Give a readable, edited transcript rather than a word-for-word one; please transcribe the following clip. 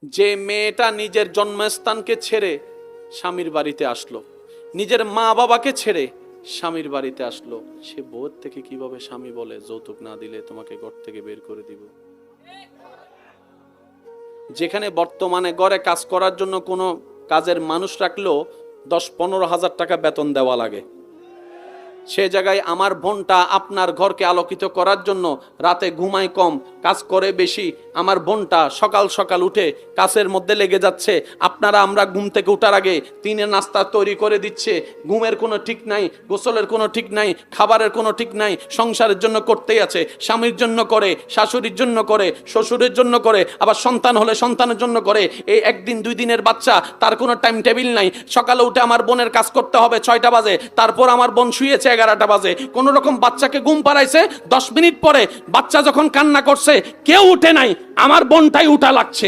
যে মেয়েটা নিজের জন্মস্থানকে ছেড়ে স্বামীর বাড়িতে আসলো, নিজের মা বাবাকে ছেড়ে স্বামীর বাড়িতে আসলো, সে বউয়ের থেকে কিভাবে স্বামী বলে যৌতুক না দিলে তোমাকে ঘর থেকে বের করে দিব? যেখানে বর্তমানে ঘরে কাজ করার জন্য কোনো কাজের মানুষ রাখলেও 10-15 হাজার টাকা বেতন দেওয়া লাগে, সে জায়গায় আমার বোনটা আপনার ঘরকে আলোকিত করার জন্য রাতে ঘুমায় কম, কাজ করে বেশি, আমার বোনটা সকাল সকাল উঠে কাজের মধ্যে লেগে যাচ্ছে। আপনারা আমরা ঘুম থেকে উঠার আগে তিনের নাস্তা তৈরি করে দিচ্ছে, ঘুমের কোনো ঠিক নাই, গোসলের কোনো ঠিক নাই, খাবারের কোনো ঠিক নাই, সংসারের জন্য করতেই আছে, স্বামীর জন্য করে, শাশুড়ির জন্য করে, শ্বশুরের জন্য করে, আবার সন্তান হলে সন্তানের জন্য করে। এই একদিন 2 দিনের বাচ্চা, তার কোনো টাইম টেবিল নাই। সকালে উঠে আমার বোনের কাজ করতে হবে 6টা বাজে, তারপর আমার বোন শুয়েছে 11টা বাজে, কোন রকম বাচ্চাকে ঘুম পাড়াইছে, 10 মিনিট পরে বাচ্চা যখন কান্না করছে কেউ উঠে নাই, আমার বোনটাই উঠা লাগছে।